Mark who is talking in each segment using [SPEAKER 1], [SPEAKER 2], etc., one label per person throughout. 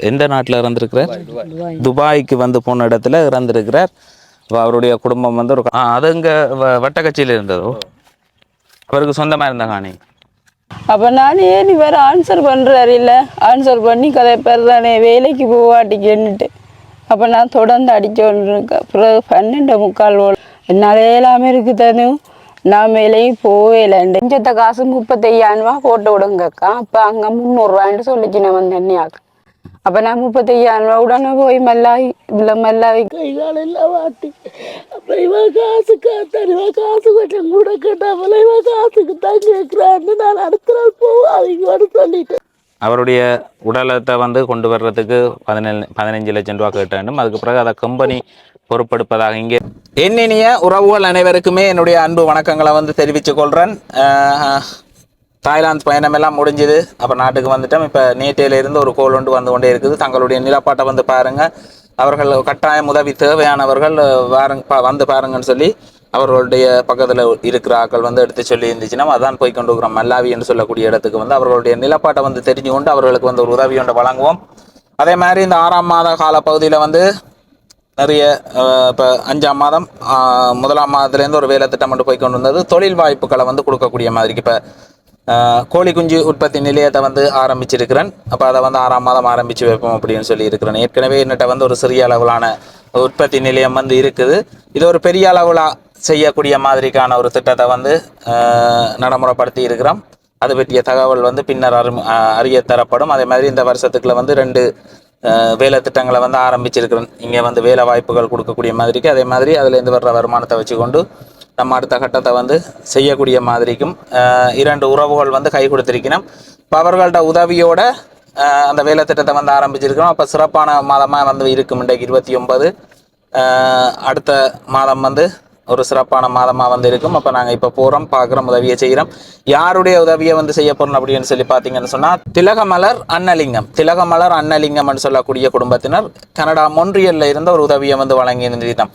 [SPEAKER 1] எந்த நாட்டில் இறந்திருக்கிறார்? துபாய்க்கு வந்து போன இடத்துல இறந்திருக்கிறார். அவருடைய குடும்பம் வந்து ஒரு அது இங்கே வட்டக்கட்சியில் இருந்ததோ அவருக்கு சொந்தமாக இருந்த காணி.
[SPEAKER 2] அப்போ நான் ஏன் இவர் ஆன்சர் பண்ணுறாரு இல்லை ஆன்சர் பண்ணி கதைப்பார் தானே வேலைக்கு போவாட்டிக்கின்னுட்டு. அப்போ நான் தொடர்ந்து அடிச்சோன்னு இருக்கேன். பிறகு 12:45 போல் என்னால் எல்லாமே இருக்குது தானே. நான் வேலையும் போவே இல்லைண்டு இஞ்சத்த காசு 35,000 ரூபா போட்டு விடுங்கக்கா. அப்போ அங்கே 300 ரூபான்னு சொல்லிச்சு நான் வந்தேன்னையாக்கு. அப்போ நான் 35,000 ரூபா உடனே போய் மல்லாவி இதில் மல்லாவி கைகால எல்லாம் வாட்டி அப்போ இவன் காசு காத்தான் இவன் காசு கொஞ்சம் கூட கேட்டாமல் இவன் காசுக்கு தான் கேட்குறான்னு நான் அடுத்த நாள் போவாதீங்கன்னு சொல்லிட்டேன்.
[SPEAKER 1] அவருடைய உடலத்தை வந்து கொண்டு வர்றதுக்கு 15 லட்சம் ரூபா கேட்டேன். அதுக்கு பிறகு அதை கம்பெனி பொறுப்பெடுப்பதாக இங்கே என்னினிய உறவுகள் அனைவருக்குமே என்னுடைய அன்பு வணக்கங்களை வந்து தெரிவித்துக் கொள்கிறேன். தாய்லாந்து பயணமெல்லாம் முடிஞ்சுது. அப்போ நாட்டுக்கு வந்துட்டோம். இப்போ நேற்றையிலிருந்து ஒரு கோல் ஒன்று வந்து கொண்டே இருக்குது. தங்களுடைய நிலப்பாட்டை வந்து பாருங்கள், அவர்கள் கட்டாயம் உதவி தேவையானவர்கள் வந்து பாருங்கன்னு சொல்லி அவர்களுடைய பக்கத்தில் இருக்கிற ஆக்கள் வந்து எடுத்து சொல்லி இருந்துச்சுன்னா அதான் போய் கொண்டு இருக்கிறோம். மல்லாவி என்று சொல்லக்கூடிய இடத்துக்கு வந்து அவர்களுடைய நிலப்பாட்டை வந்து தெரிஞ்சு கொண்டு அவர்களுக்கு வந்து ஒரு உதவி ஒன்று வழங்குவோம். அதே மாதிரி இந்த 6ஆம் மாத கால பகுதியில் வந்து நிறைய இப்போ 5ஆம் மாதம் 1ஆம் மாதத்துலேருந்து ஒரு வேலை திட்டம் மட்டும் போய் கொண்டு வந்தது. தொழில் வாய்ப்புகளை வந்து கொடுக்கக்கூடிய மாதிரி இப்போ கோழி குஞ்சு உற்பத்தி நிலையத்தை வந்து ஆரம்பிச்சிருக்கிறேன். அப்போ அதை வந்து 6ஆம் மாதம் ஆரம்பித்து வைப்போம் அப்படின்னு சொல்லி இருக்கிறேன். ஏற்கனவே என்னட்ட வந்து ஒரு சிறிய அளவிலான உற்பத்தி நிலையம் வந்து இருக்குது. இது ஒரு பெரிய அளவில் செய்யக்கூடிய மாதிரிக்கான ஒரு திட்டத்தை வந்து நடைமுறைப்படுத்தி இருக்கிறோம். அது பற்றிய தகவல் வந்து பின்னர் அறிய தரப்படும். அதே மாதிரி இந்த வருஷத்துக்குள்ள வந்து 2 வேலை திட்டங்களை வந்து ஆரம்பிச்சிருக்கிறேன். இங்கே வந்து வேலை வாய்ப்புகள் கொடுக்கக்கூடிய மாதிரிக்கு, அதே மாதிரி அதுலேருந்து வர்ற வருமானத்தை வச்சுக்கொண்டு நம்ம அடுத்த கட்டத்தை வந்து செய்யக்கூடிய மாதிரிக்கும் 2 உறவுகள் வந்து கை கொடுத்திருக்கணும். இப்போ அவர்கள்ட்ட உதவியோட அந்த வேலை திட்டத்தை வந்து ஆரம்பிச்சிருக்கிறோம். அப்போ சிறப்பான மாதமாக வந்து இருக்கும். இன்றைக்கு 29, அடுத்த மாதம் வந்து ஒரு சிறப்பான மாதமாக வந்து இருக்கும். அப்போ நாங்கள் இப்போ போகிறோம், பார்க்குறோம், உதவியை செய்கிறோம். யாருடைய உதவியை வந்து செய்ய போகிறோம் அப்படின்னு சொல்லி பார்த்தீங்கன்னு சொன்னால் திலகமலர் அன்னலிங்கம்னு சொல்லக்கூடிய குடும்பத்தினர் கனடா மொன்றியலில் இருந்த ஒரு உதவியை வந்து வழங்கி இருந்தோம்.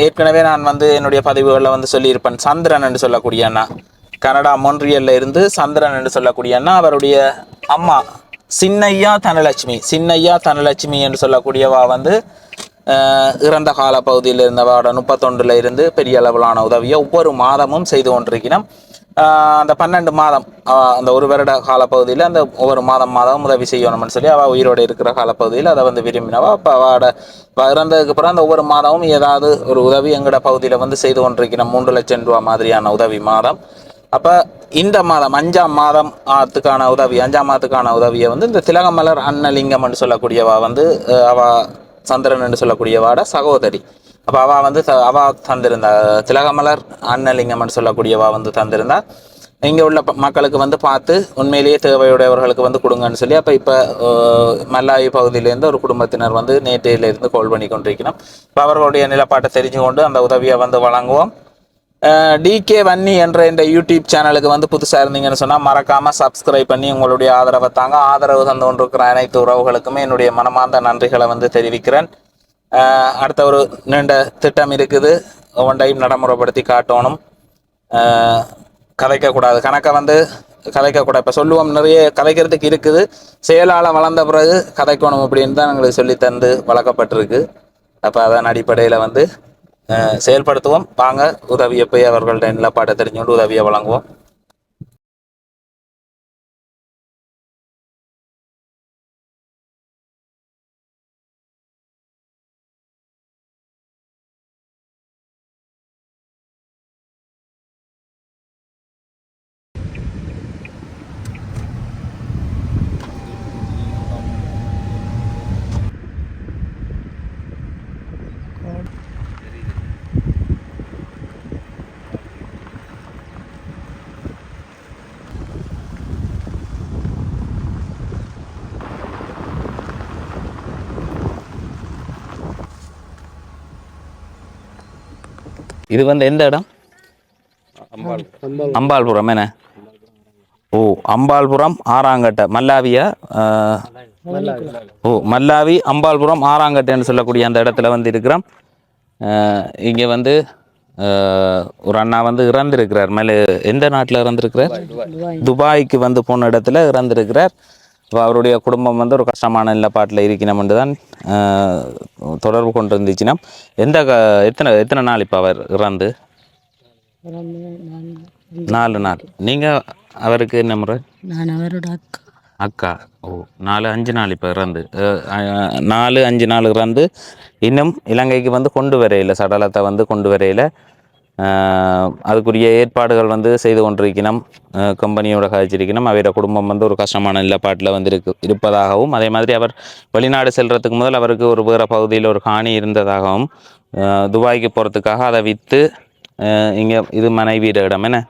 [SPEAKER 1] ஏற்கனவே நான் வந்து என்னுடைய பதிவுகளில் வந்து சொல்லியிருப்பேன். சந்திரன் என்று சொல்லக்கூடிய அண்ணா, கனடா மொன்றியலில் இருந்து சந்திரன் என்று சொல்லக்கூடிய அண்ணா, அவருடைய அம்மா சின்னையா தனலட்சுமி என்று சொல்லக்கூடியவா வந்து இறந்த கால பகுதியில் இருந்தவாட 31 இருந்து பெரிய அளவிலான உதவியை ஒவ்வொரு மாதமும் செய்து கொண்டிருக்கிறோம். அந்த 12 மாதம் அந்த 1 வருட காலப்பகுதியில் அந்த ஒவ்வொரு மாதம் உதவி செய்யணும்னு சொல்லி அவள் உயிரோடு இருக்கிற காலப்பகுதியில் அதை வந்து விரும்பினவா. அப்போ அவட இறந்ததுக்கு அப்புறம் அந்த ஒவ்வொரு மாதமும் ஏதாவது ஒரு உதவி எங்களோட பகுதியில் வந்து செய்து கொண்டிருக்கிறோம். 3 லட்சம் ரூபா மாதிரியான உதவி மாதம். அப்போ இந்த மாதம் 5ஆம் மாதத்துக்கான உதவியை வந்து இந்த திலகமலர் அன்னலிங்கம்னு சொல்லக்கூடியவா வந்து அவள் சந்திரன் என்று சொல்லக்கூடியவாட சகோதரி. அப்போ அவள் வந்து தந்திருந்தா, திலகமலர் அன்னலிங்கம்னு சொல்லக்கூடியவா வந்து தந்திருந்தா. இங்கே உள்ள மக்களுக்கு வந்து பார்த்து உண்மையிலேயே தேவையுடையவர்களுக்கு வந்து கொடுங்கன்னு சொல்லி அப்போ இப்போ மல்லாவி பகுதியிலேருந்து ஒரு குடும்பத்தினர் வந்து நேற்றையிலிருந்து கோல் பண்ணி கொண்டிருக்கணும். இப்போ அவர்களுடைய நிலப்பாட்டை தெரிஞ்சு கொண்டு அந்த உதவியை வந்து வழங்குவோம். டிகே வன்னி என்ற இந்த யூடியூப் சேனலுக்கு வந்து புதுசாக இருந்தீங்கன்னு சொன்னால் மறக்காமல் சப்ஸ்கிரைப் பண்ணி உங்களுடைய ஆதரவை தாங்க. ஆதரவு தந்து கொண்டிருக்கிற அனைத்து உறவுகளுக்குமே என்னுடைய மனமார்ந்த நன்றிகளை வந்து தெரிவிக்கிறேன். அடுத்த ஒரு நீண்ட திட்டம் இருக்குது, ஒன்றையும் நடைமுறைப்படுத்தி காட்டணும். கதைக்கக்கூடாது, கணக்கை வந்து கதைக்கக்கூடாது. இப்போ சொல்லுவோம், நிறைய கதைக்கிறதுக்கு இருக்குது, செயலால் வளர்ந்த பிறகு கதைக்கணும் அப்படின்னு தான் எங்களுக்கு சொல்லி தந்து வளர்க்கப்பட்டிருக்கு. அப்போ அதன் அடிப்படையில் வந்து செயல்படுத்துவோம். வாங்க, உதவியை போய் அவர்கள்ட்ட நிலப்பாட்டை தெரிஞ்சுக்கொண்டு உதவியை வழங்குவோம். இது வந்து எந்த இடம்? அம்பாள்புரம். என்ன? ஓ, அம்பாள்புரம் ஆறாங்கட்டை மல்லாவியா? மல்லாவி அம்பாள்புரம் ஆறாங்கட்டைன்னு சொல்லக்கூடிய அந்த இடத்துல வந்து இருக்கிறோம். இங்கே வந்து ஒரு அண்ணா வந்து இறந்திருக்கிறார். மேலே எந்த நாட்டில் இறந்திருக்கிறார்? துபாய்க்கு வந்து போன இடத்துல இறந்திருக்கிறார். அப்போ அவருடைய குடும்பம் வந்து ஒரு கஷ்டமான நிலப்பாட்டில் இருக்கணும்னு தான் தொடர்பு கொண்டு இருந்துச்சுன்னா எத்தனை எத்தனை நாள் இப்போ அவர் இறந்து 4 நாள். நீங்கள் அவருக்கு என்ன முறை?
[SPEAKER 2] நான் அவரோட அக்கா.
[SPEAKER 1] அக்கா. ஓ, 4-5 நாள் இப்போ இறந்து 4-5 நாள் இறந்து இன்னும் இலங்கைக்கு வந்து கொண்டு வரையில் சடலத்தை வந்து கொண்டு வரையில் அதுக்குரிய ஏற்பாடுகள் வந்து செய்து கொண்டிருக்கணும். கம்பெனியோட கழிச்சிருக்கணும். அவரோட குடும்பம் வந்து ஒரு கஷ்டமான நிலப்பாட்டில் வந்து இருப்பதாகவும், அதே மாதிரி அவர் வெளிநாடு செல்றதுக்கு முதல் அவருக்கு ஒரு வேறு பகுதியில் ஒரு காணி இருந்ததாகவும், துபாய்க்கு போகிறதுக்காக அதை விற்று இங்கே இது மனைவியிட இடம் என்ன?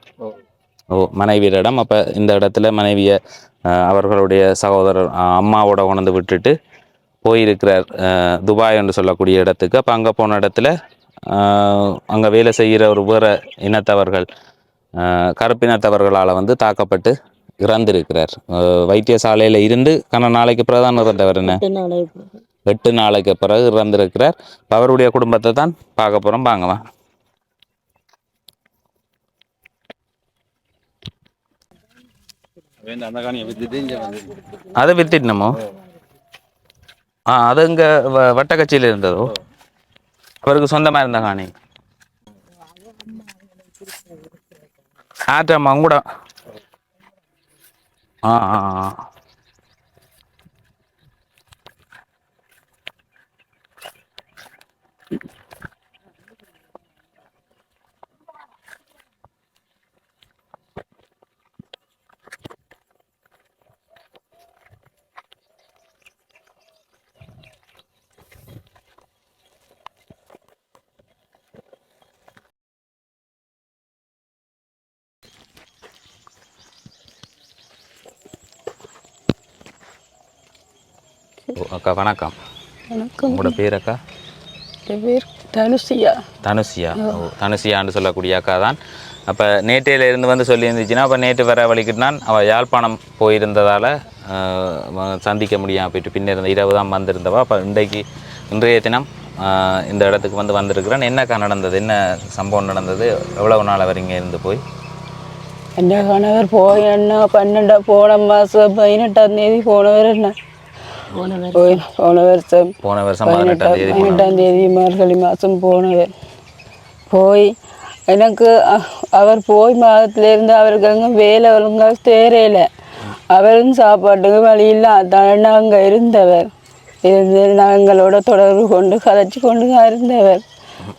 [SPEAKER 1] ஓ, மனைவியிட இடம். அப்போ இந்த இடத்துல மனைவியை அவர்களுடைய சகோதரர் அம்மாவோட கொண்டு விட்டுட்டு போயிருக்கிறார் துபாய் என்று சொல்லக்கூடிய இடத்துக்கு. அப்போ அங்கே போன இடத்துல அங்கே வேலை செய்கிற ஒரு வேறு இனத்தவர்கள் கருப்பினத்தவர்களால் வந்து தாக்கப்பட்டு இறந்திருக்கிறார். வைத்தியசாலையில் இருந்து நாளைக்கு பிரதான இறந்தவர் என்ன 8 நாளைக்கு பிறகு இறந்திருக்கிறார். அவருடைய குடும்பத்தை தான் பார்க்க போகிறோம். வாங்கவா. அதை வித்துட்டணுமோ? அது இங்கே வட்டக்கட்சியில் இருந்ததோ? அவருக்கு சொந்தமாக இருந்த காணி ஆட்டம்மா கூட. ஆ ஆ ஆ அக்கா வணக்கம்.
[SPEAKER 2] வணக்கம்.
[SPEAKER 1] உங்களோட பேர் அக்கா?
[SPEAKER 2] என் பேர் தனுஷியா.
[SPEAKER 1] தனுஷியா. ஓ, தனுஷியான்னு சொல்லக்கூடிய அக்கா தான். அப்போ நேற்றையில இருந்து வந்து சொல்லியிருந்துச்சுன்னா, அப்போ நேற்று வர வழிக்கிட்டு நான் அவள் யாழ்ப்பாணம் போயிருந்ததால் சந்திக்க முடியாமல் போயிட்டு பின்னர் இரவு தான் வந்திருந்தவா. அப்போ இன்றைய தினம் இந்த இடத்துக்கு வந்திருக்கிறேன். என்னக்கா நடந்தது? என்ன சம்பவம் நடந்தது? எவ்வளவு நாள் அவர் இங்கே இருந்து போய்?
[SPEAKER 2] என் கணவர் போய் என்ன 12 போன மாதம் 18ஆம் தேதி போனவர் என்ன போன வருஷம் 18ஆம் தேதி மார்கழி மாதம் போனவர் போய் எனக்கு அவர் போய் மாதத்துலேருந்து அவருக்கு அங்கே வேலை ஒழுங்காக தேரையில அவரும் சாப்பாட்டுக்கு வழி இல்லை. அதான் அங்கே இருந்தவர் இருந்து நாங்களோட தொடர்பு கொண்டு கதைச்சி கொண்டு தான் இருந்தவர்.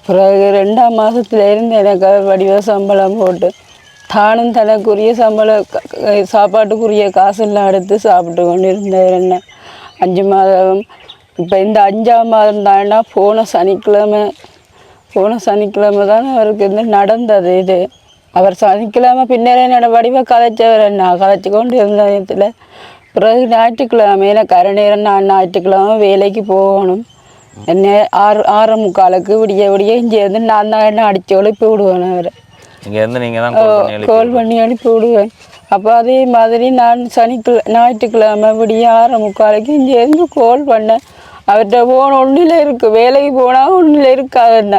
[SPEAKER 2] பிறகு 2ஆம் மாதத்துலேருந்து எனக்கு வடிவ சம்பளம் போட்டு தானும் தனக்குரிய சாப்பாட்டுக்குரிய காசெல்லாம் எடுத்து சாப்பிட்டு கொண்டு இருந்தவர். என்ன 5 மாதம் இப்போ இந்த 5ஆம் மாதம் தாண்டா போன சனிக்கிழமை தான் அவருக்கு நடந்தது இது. அவர் சனிக்கிழமை பின்னரே என்னோட வடிவ கதைச்சவர் என்ன கதைச்சி கொண்டு இருந்த நேரத்தில் பிறகு ஞாயிற்றுக்கிழமை எனக்கு நேரம் நான் ஞாயிற்றுக்கிழமை வேலைக்கு போகணும். என்ன 6:45 விடிய இங்கே இருந்து நான் தான் என்ன அடித்து எழுப்பி விடுவேன். அவரை கால் பண்ணி அனுப்பி விடுவேன். அப்போ அதே மாதிரி நான் ஞாயிற்றுக்கிழமை விடிய 6:45 இங்கேருந்து கால் பண்ணேன். அவர்கிட்ட போன ஒன்றில் இருக்குது. வேலைக்கு போனால் ஒன்றில் இருக்காது. என்ன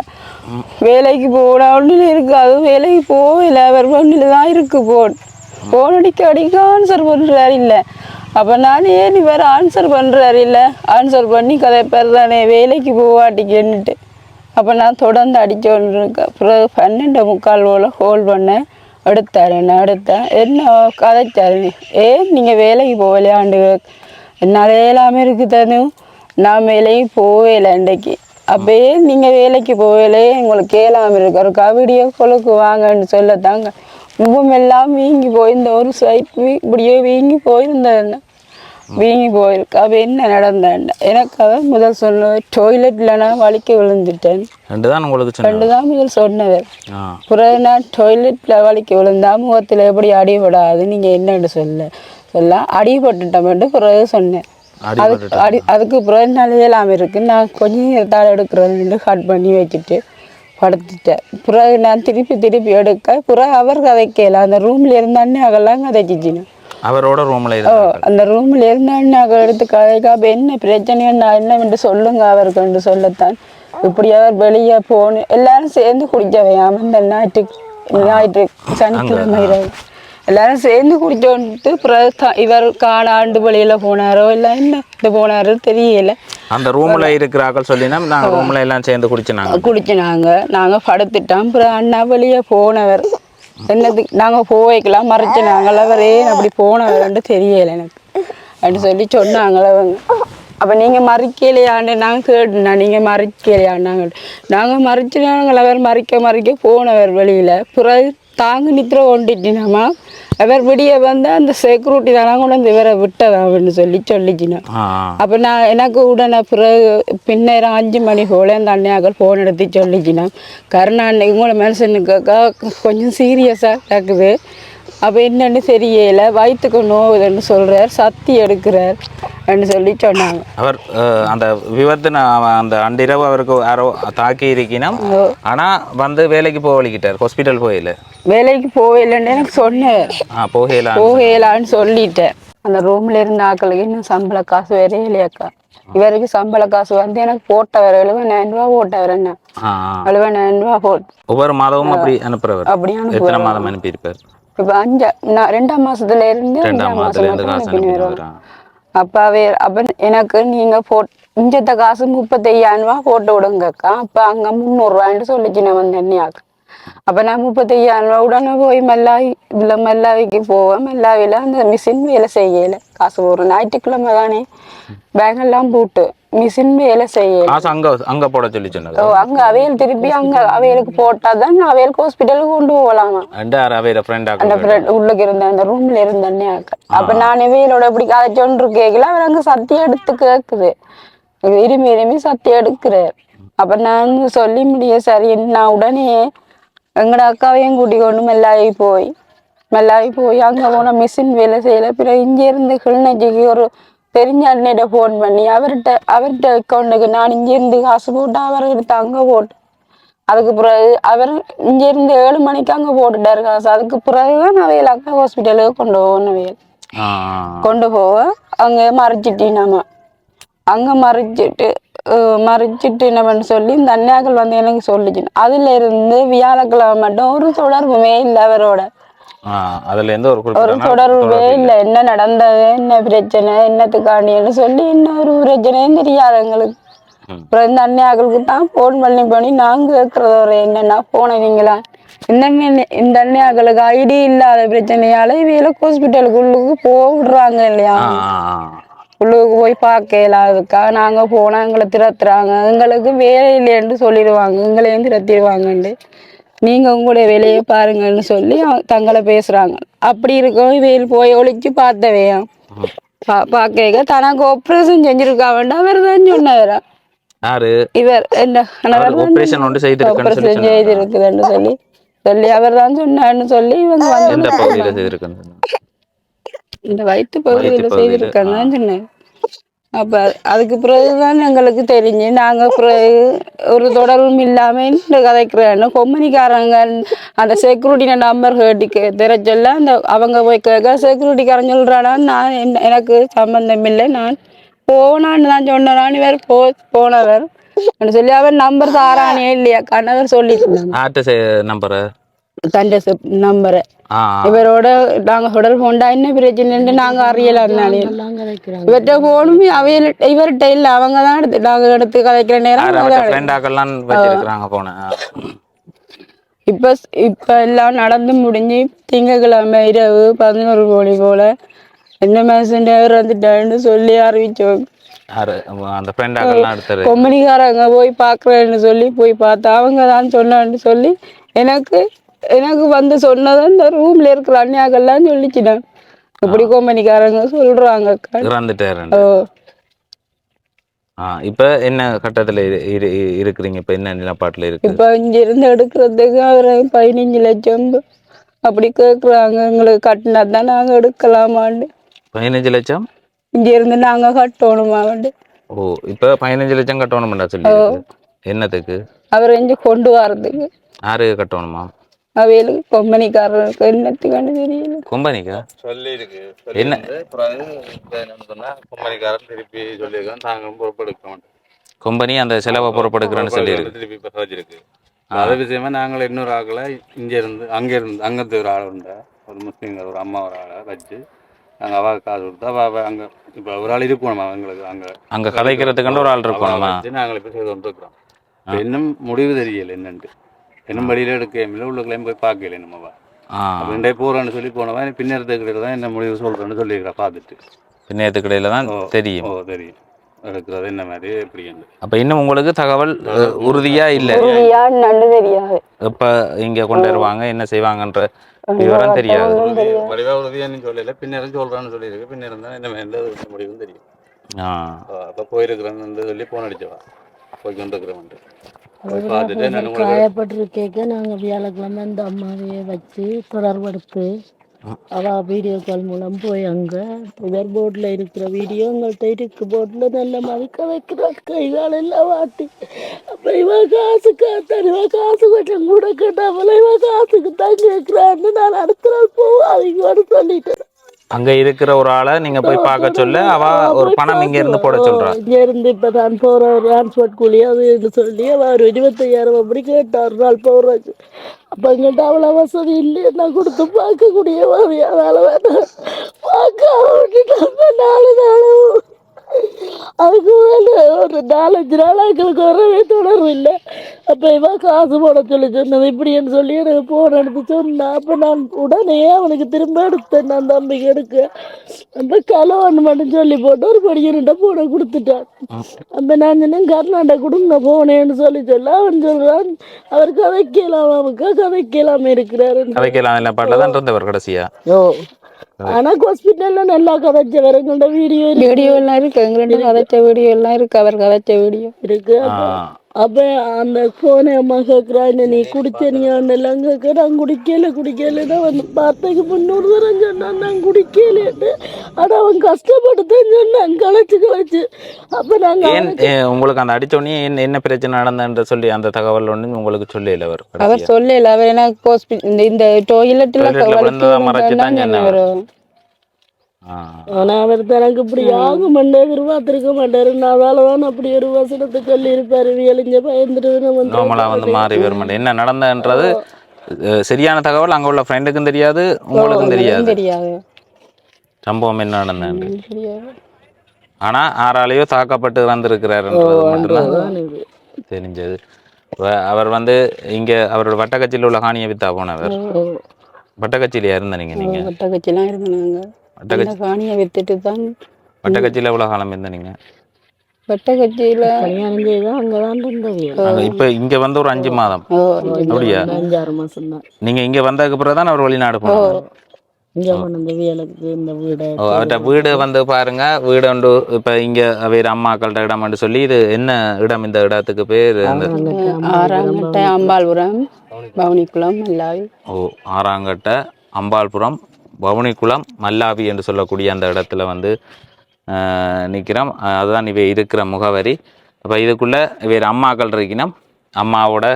[SPEAKER 2] வேலைக்கு போனால் ஒன்றில் இருக்காது. வேலைக்கு போகல. அவர் ஒன்றில் தான் இருக்குது. ஃபோன் அடிக்க ஆன்சர் பண்ணுறாரு இல்லை. அப்போ நான் ஏன் இவர் ஆன்சர் பண்ணுறாரு இல்லை ஆன்சர் பண்ணி கதைப்பார் தானே வேலைக்கு போவாட்டிக்கின்னுட்டு. அப்போ நான் தொடர்ந்து அடித்தோன்னு இருக்கேன். அப்புறம் 12:45 போல் ஹோல் பண்ணேன். எடுத்தேன் என்ன கதைச்சாரு. ஏன் நீங்கள் வேலைக்கு போகலையாண்டு என்னால் எல்லாமே இருக்குது. நான் வேலைக்கு போகலை இன்றைக்கு. அப்போயே நீங்கள் வேலைக்கு போகலே உங்களுக்கு கேளாமல் இருக்கு. ஒரு கவிடியோ கொழுக்கு வாங்கன்னு சொல்லத்தாங்க முகம் எல்லாம் வீங்கி போயிருந்த ஒரு சைட் இப்படியோ வீங்கி போயிருந்தேன். வீங்கி போயிருக்கு. அப்போ என்ன நடந்தேன் எனக்கு அதை முதல் சொன்னவர் டொய்லெட்டில் நான் வலிக்க விழுந்துட்டேன். 2 தான் முதல் சொன்னவர். பிறகு நான் டொய்லெட்டில் வலிக்க விழுந்தா முகத்தில் எப்படி அடிபடாது நீங்கள் என்னன்னு சொல்ல அடிபட்டுட்டோம்ட்டு பிறகு சொன்னேன். அதுக்கு பிறகு என்னால் இயலாமல் இருக்குது. நான் கொஞ்சம் நேரத்தால் எடுக்கிறேன்னு கட் பண்ணி வச்சுட்டு படுத்துட்டேன். பிறகு நான் திருப்பி எடுக்க பிறகு அவர் கதைக்கல. அந்த ரூமில் இருந்தானே அதெல்லாம் கதைச்சிச்சின்னு
[SPEAKER 1] அவரோட ரூமில்
[SPEAKER 2] அந்த ரூமில் இருந்தானே அங்கே எடுத்து கதைக்கா. அப்போ என்ன பிரச்சனையோ நான் என்னவென்று சொல்லுங்க அவருக்கு சொல்லத்தான் இப்படி அவர் வெளியே போகணும். எல்லாரும் சேர்ந்து குடிக்க வையாமல் இந்த ஞாயிற்று சனிக்கிழமை எல்லாரும் சேர்ந்து குடிச்சோன்ட்டு பிறகு இவர் காணாண்டு வெளியில போனாரோ இல்லை என்ன இது போனாரோ தெரியல.
[SPEAKER 1] அந்த ரூம்ல இருக்கிறார்கள் சொல்லினா நாங்கள் ரூம்ல எல்லாம் சேர்ந்து
[SPEAKER 2] குடிச்சினாங்க. நாங்கள் படுத்துட்டோம். அப்புறம் அண்ணா வெளியே போனவர் என்னதுக்கு நாங்கள் போய்க்கலாம் மறைச்சினாங்கள அவர் ஏன் அப்படி போனவர்ன்ட்டு தெரியலை எனக்கு அப்படின்னு சொல்லி சொன்னாங்களே அவங்க. அப்போ நீங்கள் மறிக்கலையான்னு நாங்கள் கேட்டுனா நீங்கள் மறிக்கலையான்னாங்க. நாங்கள் மறைச்சினாங்கள அவர் மறிக்க போனவர் வெளியில். பிறகு தாங்க நித்திர கொண்டுட்டினாமா அவர் விடிய வந்து அந்த செக்யூரிட்டி தானே கொண்டு வந்து இவரை விட்டதா அப்படின்னு சொல்லிச்சுனா. அப்போ நான் எனக்கு உடனே பிறகு பின்னேரம் 5 மணி போல அந்த அண்ணையாக்கள் ஃபோன் எடுத்து சொல்லிச்சுனா கருணாண்ணைக்கு உங்களை மனுஷனுக்காக்கா கொஞ்சம் சீரியஸாக இருக்குது. அப்போ என்னன்னு தெரியல வயிற்றுக்கு நோவுதுன்னு சொல்கிறார் சத்தி எடுக்கிறார் அப்படின்னு சொல்லி சொன்னாங்க.
[SPEAKER 1] அவர் அந்த விபத்து அந்த அன்றிரவு அவருக்கு யாரோ தாக்கி இருக்கணும். ஆனால் வந்து வேலைக்கு போகலிக்கிட்டார் ஹாஸ்பிட்டல் போயில
[SPEAKER 2] வேலைக்கு போகலன்னு எனக்கு சொன்னேன். போகலான்னு சொல்லிட்டேன். அந்த ரூம்ல இருந்த ஆக்களுக்கு இன்னும் சம்பள காசு வேறே இல்லையாக்கா. இவருக்கு சம்பள காசு வந்து எனக்கு போட்டவர் 70,000 ரூபா போட்டவர் என்ன 70,000 ரூபா போட்டு
[SPEAKER 1] ஒவ்வொரு மாதமும் அப்படி அனுப்புறவர். அப்படி எத்தனை மாதம் அனுப்பியிருப்பார்?
[SPEAKER 2] இப்போ 2ஆம் மாசத்துல இருந்து 2ஆம் மாசம் அனுப்பிடுவேன். அப்போ அப்போ எனக்கு நீங்க இஞ்சத்த காசு 35,000 ரூபா போட்டு விடுங்கக்கா. அப்போ அங்கே 300 ரூபான்னு சொல்லிச்சு நான் வந்து என்னையாக்கு. அப்போ நான் 35,000 ரூபா உடனே போய் மல்லாவிக்கு போவேன். மல்லாவில அந்த மிஷின் வேலை செய்யலை. காசு ஒரு ஞாயிற்றுக்கிழமை தானே பேங்கெல்லாம் போட்டு மிஷின் வேலை செய்யலை.
[SPEAKER 1] அங்க போட சொல்லி சொன்னது.
[SPEAKER 2] அங்க அவையல் திருப்பி அங்க அவையலுக்கு போட்டாதான் அவையலுக்கு ஹாஸ்பிட்டலுக்கு கொண்டு போகலாமா. அந்த உள்ளுக்கு இருந்த அந்த ரூம்ல இருந்தே. அப்ப நான் இவையலோட எப்படி கதைச்சொன்று கேட்கல. அவர் அங்க சத்தியம் எடுத்து கேட்குது. இருமி சத்தி எடுக்கிறார். அப்ப நான் சொல்லி முடிய சரி நான் உடனே எங்கட அக்காவையும் கூட்டி கொண்டு மெல்லாவி போய் அங்கே போன மிஷின் வேலை செய்யலை. பிறகு இங்கே இருந்து கிளிநொச்சிக்கு ஒரு தெரிஞ்ச அண்ணனிட்ட ஃபோன் பண்ணி அவர்கிட்ட அக்கௌண்ட்டுக்கு நான் இங்கேருந்து காசு போட்டு அவர்கிட்ட அங்கே போட்டு அதுக்கு பிறகு அவர் இங்கேருந்து 7 மணிக்கு அங்கே போட்டுட்டாரு காசு. அதுக்கு பிறகுதான் அவையில் அக்கா ஹாஸ்பிட்டலுக்கு கொண்டு போகணும். கொண்டு போக அங்கே மறைச்சிட்டினாமா. அங்கே மறைச்சிட்டு என்ன பண்ண சொல்லி இந்த அண்ணாக்கள் வந்து எனக்கு சொல்லிச்சு. அதுல இருந்து வியாழக்கிழமை மட்டும் ஒரு தொடர்புமே இல்லை அவரோட. ஒரு தொடர்பே இல்லை. என்ன நடந்தது என்ன பிரச்சனை என்னத்துக்காண்டின்னு சொல்லி இன்னொரு பிரச்சனையும் தெரியாது எங்களுக்கு. அப்புறம் இந்த அண்ணாக்களுக்கு தான் ஃபோன் பண்ணி நாங்க கேட்கறது ஒரு என்னன்னா போனவங்களா இந்த அண்ணாக்களுக்கு ஐடி இல்லாத பிரச்சனையால இவையில ஹாஸ்பிட்டலுக்கு உள்ளுக்கு போடுறாங்க இல்லையா. உள்ளுக்கு போய் பார்க்கலாம். அதுக்காக நாங்க போனா எங்களை திரத்துறாங்க. எங்களுக்கு வேலை இல்லைன்னு சொல்லிடுவாங்க. எங்களையும் திரத்திடுவாங்கன்னு நீங்க உங்களுடைய வேலையை பாருங்கன்னு சொல்லி தங்களை பேசுறாங்க. அப்படி இருக்கும் இவையில் போய் ஒழிச்சு பார்த்தவையா பார்க்க தனக்கு ஆப்ரேஷன் செஞ்சிருக்கா வேண்டாம். அவர் தான் சொன்னவரா இவர் என்ன ஆப்ரேஷன் செய்திருக்குதுன்னு சொல்லி அவர் தான் சொன்னான்னு சொல்லி இவங்க வந்து இந்த வயிற்று பகுதியில் செய்திருக்கான்னு சொன்னேன். அப்போ அதுக்கு பிறகுதான் எங்களுக்கு தெரிஞ்சு நாங்கள் பிறகு ஒரு தொடர்பும் இல்லாமல் இந்த கதைக்கிறேன்னு கொம்பனிக்காரங்க அந்த செக்யூரிட்டி நம்பர் கேட்டு தெரிச்சல அந்த அவங்க போய் கேட்க செக்யூரிட்டிக்காரன் சொல்கிறானா நான் எனக்கு சம்பந்தம் இல்லை நான் போனான்னு தான் சொன்னான்னு வேறு போனவர் சொல்லி அவர் நம்பர் தாரானே இல்லையா கணவர் சொல்லிட்டு தண்டை நம்பரை இவரோட நாங்க தொடர்பு கொண்டா என்ன பிரச்சனை நாங்க அறியலாம். இவர்கிட்ட போனுமே இவர்கிட்ட இல்ல அவங்க தான் நாங்க எடுத்து கதைக்கிற நேரம் இப்ப எல்லாம் நடந்து முடிஞ்சு திங்கக்கிழமை இரவு 11 மணி போல என்ன மேசன் வந்துட்டான்னு சொல்லி அறிவிச்சோம். கொம்பனிக்காரங்க போய் பாக்குறேன்னு சொல்லி போய் பார்த்தா அவங்க தான் சொன்னான்னு சொல்லி எனக்கு வந்து சொன்னது இந்த ரூம்ல இருக்கிற அண்ணியாக்கள்லாம் சொல்லிச்சுதான். இப்படி கொம்பனிக்காரங்க சொல்றாங்க.
[SPEAKER 1] இப்ப என்ன கட்டத்துல இருக்கிறீங்க? இப்ப என்ன நிலப்பாட்டுல இருக்கு?
[SPEAKER 2] இப்ப இங்க இருந்து எடுக்கிறதுக்கு அவரை 15 லட்சம் அப்படி கேக்குறாங்க. எங்களுக்கு கட்டினா தான் நாங்க எடுக்கலாமாண்டு.
[SPEAKER 1] 15 லட்சம்
[SPEAKER 2] இங்க இருந்து நாங்க கட்டணுமாண்டு.
[SPEAKER 1] ஓ இப்ப 15 லட்சம் கட்டணும்டா சொல்லி என்னத்துக்கு? அவர்
[SPEAKER 2] இங்க கொண்டு வரதுக்கு.
[SPEAKER 1] யாருக்கு கட்டணுமா?
[SPEAKER 2] அவைகளுக்கு கொம்பனிக்காரருக்கு என்னத்துக்கான தெரியல.
[SPEAKER 1] கொம்பனிக்கா
[SPEAKER 3] சொல்லி இருக்கு என்ன கொம்பனிக்காரன் திருப்பி சொல்லியிருக்கான். தாங்க பொறுப்பெடுக்க மாட்டோம்.
[SPEAKER 1] கொம்பனி அந்த செலவை பொறுப்பெடுக்கிறேன்னு சொல்லி
[SPEAKER 3] திருப்பி இப்போ இருக்கு. அது விஷயமா நாங்கள் இன்னொரு ஆக்களை இங்க இருந்து அங்கிருந்து ஒரு ஆள் உண்டா ஒரு முஸ்லீம்கள் ஒரு அம்மா ஒரு ஆளை வச்சு நாங்கள் அவள் காசு கொடுத்தா அவள் அங்கே இப்போ ஒரு ஆள் இருக்கணும் அவங்களுக்கு
[SPEAKER 1] அங்கே கதைக்கிறதுக்கு ஒரு ஆள் இருக்கணுமா?
[SPEAKER 3] வச்சு நாங்கள் இப்போ செய்து வந்துருக்குறோம். இன்னும் முடிவு தெரியல என்னன்ட்டு, இன்னும் வழியில் எடுக்க உள்ளுக்குள்ளேயும் போய் பார்க்கல நம்மவா. அப்படின்டே போகிறோன்னு சொல்லி போனவன் பின்னேறதுக்கு தான் என்ன முடிவு சொல்கிறேன்னு சொல்லியிருக்கிறேன். பார்த்துட்டு
[SPEAKER 1] பின்னேறதுக்கிடையில தான் தெரியும்.
[SPEAKER 3] தெரியும் எடுக்கிறது என்ன மாதிரி எப்படி.
[SPEAKER 1] அப்போ இன்னும் உங்களுக்கு தகவல் உறுதியாக இல்லை,
[SPEAKER 2] தெரியாது
[SPEAKER 1] எப்போ இங்கே கொண்டு வருவாங்க என்ன செய்வாங்கன்ற விவரம் தெரியாது.
[SPEAKER 3] வடிவாக உறுதியானு சொல்லல, பின்னேறம் சொல்கிறான்னு சொல்லியிருக்கு. பின்னேறம் தான் என்ன எந்த முடிவும் தெரியும். அப்போ போயிருக்கிறேன்னு சொல்லி போன் அடிச்சவா போய் கொண்டிருக்கிறேன்.
[SPEAKER 4] காயப்பட்டிருக்கேக்க நாங்கள் வியாழக்கிழமை இந்த அம்மாவையே வச்சு தொடர்படுத்து அவள் வீடியோ கால் மூலம் போய் அங்கே இவர் போர்டில் இருக்கிற வீடியோ உங்கள்கிட்ட இருக்கு, போர்டில் நல்ல மாதிரி கதைக்கிறாள், கைகால் எல்லாம் வாட்டி. அப்போ இவன் காசுக்கு தனிவா காசு கொஞ்சம் கூட கேட்டாமல் இவன் காசுக்கு தான் கேட்குறான்னு நான் அடுத்த நாள் போவோம் அவங்களோட சொல்லிட்டேன்.
[SPEAKER 1] அங்க இருக்கிற ஒரு ஆளை நீங்க போய் பார்க்க சொல்ல அவ ஒரு பணம் இங்க இருந்து போட சொல்றா.
[SPEAKER 4] இங்க இருந்து இப்ப நான் போற டிரான்ஸ்போர்ட் கூலி அது சொல்லி அவ ஒரு 25,000 அப்படி கேட்டா ஒரு நாள் போடுறாச்சு. அப்ப எங்கிட்ட அவ்வளவு வசதி இல்லையே, நான் கொடுத்து பார்க்கக்கூடிய மாதிரி அதனால வேணாம் பார்க்க விட்டுட்டு 4 நாளும் அதுக்கு மேல ஒரு 4-5 நாள் எங்களுக்கு வரவே தொடர்பு இல்லை. அப்போ இவன் காசு போட சொல்லி சொன்னது இப்படின்னு சொல்லி எனக்கு போன் எடுத்து சொன்னான். அப்போ நான் உடனே அவனுக்கு திரும்ப எடுத்தேன், நான் தம்பிக்கு எடுக்க. அப்போ கலவன் மட்டும் சொல்லி போட்டு ஒரு படிக்கிட்ட போனை கொடுத்துட்டான். அப்போ நான் சொன்னேன் கர்நாடகா கொடுங்க போனேன்னு சொல்லி சொல்ல அவன் சொல்றான் அவர் கதைக்கலாம், அவனுக்கு கதைக்கலாம இருக்கிறாரு.
[SPEAKER 1] கடைசியா
[SPEAKER 4] ஆனா ஹாஸ்பிட்டல்ல நல்லா கதைச்சவர் எங்கள்ட வீடியோ
[SPEAKER 2] எல்லாம் இருக்கு, எங்கள்ட்ட கதைச்ச வீடியோ எல்லாம் இருக்கு, அவர் கதைச்ச வீடியோ
[SPEAKER 4] இருக்கு. அப்ப அந்த போனை அம்மா கேட்கிறா, நீ குடிச்ச நீ எல்லாம் கேட்க, நான் குடிக்கலதான் வந்து பார்த்ததுக்கு 300 தரம் சொன்னான் நான் குடிக்கலட்டு. ஆனா அவன் கஷ்டப்பட்டுதான் சொன்னான் களைச்சு. அப்ப நாங்க
[SPEAKER 1] உங்களுக்கு அந்த அடிச்சோடனே என்ன பிரச்சனை நடந்தன்ற சொல்லி அந்த தகவல் ஒண்ணு உங்களுக்கு சொல்லல
[SPEAKER 2] அவர் சொல்லல. அவர் எனக்கு இந்த டொய்லெட்ல
[SPEAKER 4] ஆனா அவர் தனக்கு இப்படி ஆக மாட்டேன் எதிர்பார்த்திருக்க மாட்டாரு. அதனாலதான் அப்படி ஒரு வசனத்தை சொல்லி இருப்பாரு. வியலிஞ்ச பயந்துட்டு
[SPEAKER 1] வந்து மாறி வர மாட்டேன். என்ன நடந்ததுன்றது சரியான தகவல் அங்க உள்ள ஃப்ரெண்டுக்கும் தெரியாது, உங்களுக்கும் தெரியாது சம்பவம் என்ன நடந்தது. ஆனா ஆறாலையோ தாக்கப்பட்டு வந்திருக்கிறாருன்றது மட்டும்தான் தெரிஞ்சது. அவர் வந்து இங்க அவரோட வட்டக்கட்சியில் உள்ள காணியை வித்தா போனவர். வட்டக்கட்சியில இருந்த நீங்க
[SPEAKER 2] வட்டக்கட்சியெல்லாம் இருந்தாங்க. காணியை வித்துட்டு தான்
[SPEAKER 1] வட்டக்கட்சியில எவ்வளவு காலம் இருந்த நீங்க?
[SPEAKER 2] வட்டக்கட்சியில
[SPEAKER 1] இப்ப இங்க வந்து ஒரு 5 மாதம் அப்படியா?
[SPEAKER 4] 5-6 மாசம் தான்.
[SPEAKER 1] நீங்க இங்க வந்ததுக்கு பிறகுதான் அவர் வெளிநாடு போனாங்க. அவர்கிட்ட வீடு வந்து பாருங்க, வீடு உண்டு. இப்ப இங்க வேற அம்மாக்கள்கிட்ட இடம் சொல்லி இது என்ன இடம்? இந்த இடத்துக்கு பேர்
[SPEAKER 2] ஆறாங்கட்டை அம்பாள்புரம் பவுனிக்குளம் மல்லாவி.
[SPEAKER 1] ஆறாங்கட்டை அம்பாள்புரம் பவுனிக்குளம் மல்லாவி என்று சொல்லக்கூடிய அந்த இடத்துல வந்து நிற்கிறோம். அதுதான் இவை இருக்கிற முகவரி. அப்போ இதுக்குள்ளே வேறு அம்மாக்கள் இருக்கணும், அம்மாவோட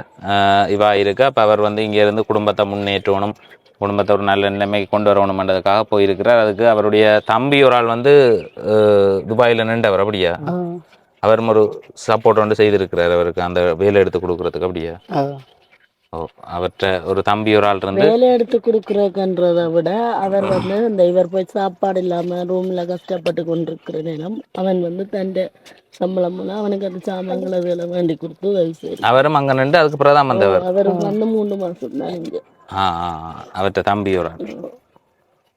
[SPEAKER 1] இவா இருக்கு. அப்போ அவர் வந்து இங்கேருந்து குடும்பத்தை முன்னேற்றணும், குடும்பத்தை ஒரு நல்ல நிலைமைக்கு கொண்டு வரணும்ன்றதுக்காக போயிருக்கிறார். அதுக்கு அவருடைய தம்பி ஒரு ஆள் வந்து துபாயில் நின்றவர் அப்படியா? அவர் ஒரு சப்போர்ட் வந்து செய்திருக்கிறார் அவருக்கு அந்த வேலை எடுத்து கொடுக்கறதுக்கு அப்படியா? அவர்கிட்ட ஒரு தம்பி ஒரு ஆள் இருந்து
[SPEAKER 4] வேலை எடுத்து கொடுக்குறதுன்றதை விட அவர் வந்து இந்த இவர் போய் சாப்பாடு இல்லாம ரூம்ல கஷ்டப்பட்டு கொண்டிருக்கிற நேரம் அவன் வந்து தன் சம்பளம் அவனுக்கு அந்த சாமான்கள் அதெல்லாம் வேண்டி கொடுத்து உதவி செய்யும்.
[SPEAKER 1] அவரும் அங்க நின்று அதுக்கு பிறகுதான் வந்தவர்.
[SPEAKER 4] அவருக்கு வந்து 3 மாசம் தான் இங்க.
[SPEAKER 1] அவர்கிட்ட தம்பி ஒரு ஆள்.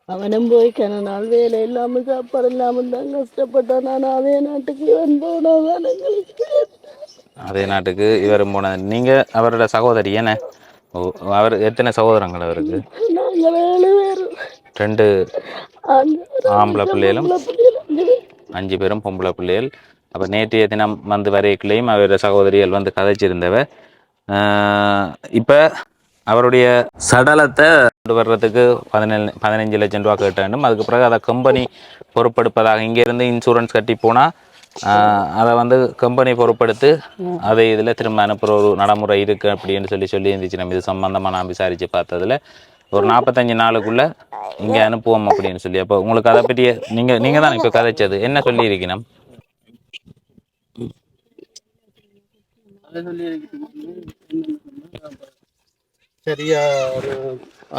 [SPEAKER 4] அவனும் போய் கன நாள் வேலை இல்லாம சாப்பாடு இல்லாம தான் கஷ்டப்பட்டான். நான் அதே நாட்டுக்கு போனதான் எங்களுக்கு
[SPEAKER 1] அதே நாட்டுக்கு இவரும் போன. நீங்க அவரோட சகோதரி என்ன? அவர் எத்தனை சகோதரங்கள் அவருக்கு? 2 ஆம்பளை பிள்ளைகளும் 5 பேரும் பொம்பளை பிள்ளைகள். அப்போ நேற்றைய தினம் வந்து வரைக்குள்ளேயும் அவரோட சகோதரிகள் வந்து கதைச்சிருந்தவ. இப்போ அவருடைய சடலத்தை கொண்டு வர்றதுக்கு 15 லட்சம் ரூபா கேட்ட வேண்டும். அதுக்கு பிறகு அதை கம்பெனி பொறுப்பெடுப்பதாக, இங்கேருந்து இன்சூரன்ஸ் கட்டி போனால் அதை வந்து கம்பெனி பொறுப்படுத்து அதை இதில் திரும்ப அனுப்புகிற ஒரு நடைமுறை இருக்குது அப்படின்னு சொல்லி இருந்துச்சு. நம்ம இது சம்மந்தமாக நான் விசாரித்து பார்த்ததில் ஒரு 45 நாளுக்குள்ளே இங்கே அனுப்புவோம் அப்படின்னு சொல்லி. அப்போ உங்களுக்கு அதை பற்றி நீங்கள் தான் இப்போ கதைச்சது என்ன சொல்லியிருக்கணும்?
[SPEAKER 5] சரியா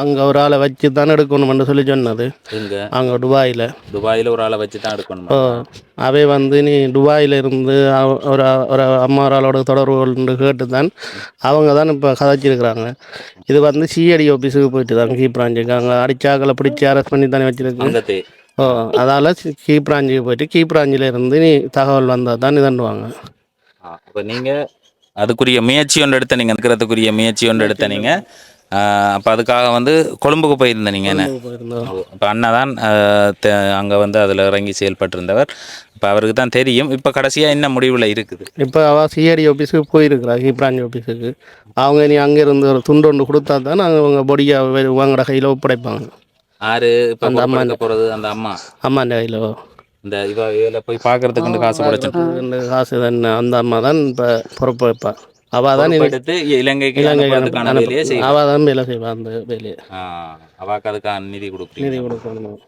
[SPEAKER 5] அங்கே ஒரு ஆளை வச்சு தானே எடுக்கணும்னு சொல்லி சொன்னது.
[SPEAKER 1] இங்கே
[SPEAKER 5] அங்கே
[SPEAKER 1] துபாயில் ஒரு ஆளை வச்சு தான் எடுக்கணும்.
[SPEAKER 5] அவை வந்து நீ துபாயில் இருந்து ஒரு ஒரு அம்மா ஒரு ஆளோட தொடர்பு கொண்டு கேட்டு தான் அவங்க தான் இப்போ கதைச்சிருக்கிறாங்க. இது வந்து சிஐடி ஆஃபீஸுக்கு போயிட்டு தான் கீ பிரான்ச்சுக்கு அங்கே அடிச்சாக்களை பிடிச்சி அரெஸ்ட் பண்ணி தானே வச்சுருக்கு. அதால் கீ பிரான்ச்சுக்கு போயிட்டு கீ பிரான்ச்சில் இருந்து நீ தகவல் வந்தால் தான் இதண்டுவாங்க.
[SPEAKER 1] இப்போ நீங்கள் அதுக்குரிய முயற்சி ஒன்று எடுத்த நீங்கள் இருக்கிறதுக்குரிய முயற்சி ஒன்று எடுத்த நீங்கள் அப்போ அதுக்காக வந்து கொழும்புக்கு போயிருந்தேன் நீங்கள் என்ன இப்போ அண்ணா தான் அங்கே வந்து அதில் இறங்கி செயல்பட்டிருந்தவர். இப்போ அவருக்கு தான் தெரியும். இப்போ கடைசியாக என்ன முடிவில் இருக்குது?
[SPEAKER 5] இப்போ அவள் சிஐடி ஆஃபீஸுக்கு போயிருக்கிறா, கீ பிரான்ச் ஆஃபீஸுக்கு. அவங்க நீ அங்கேருந்து ஒரு துண்டு ஒன்று கொடுத்தா தான் அவங்க பொடியாக உங்களோட கையில் ஒப்படைப்பாங்க.
[SPEAKER 1] யாரு இப்போ அந்த அம்மா போகிறது? அந்த
[SPEAKER 5] அம்மாண்ட கையில்
[SPEAKER 1] இந்த இதில் போய் பார்க்கறதுக்கு காசு கிடைச்சது
[SPEAKER 5] காசு தானே அந்த அம்மா தான் இப்போ பொறுப்பு வைப்பாள். அவள் தான்
[SPEAKER 1] எடுத்து இலங்கைக்கு
[SPEAKER 5] அவள் தான் வேலை செய்வாள். அந்த வேலையை
[SPEAKER 1] அவாக்கு அதுக்கான நிதி கொடுக்கணும்.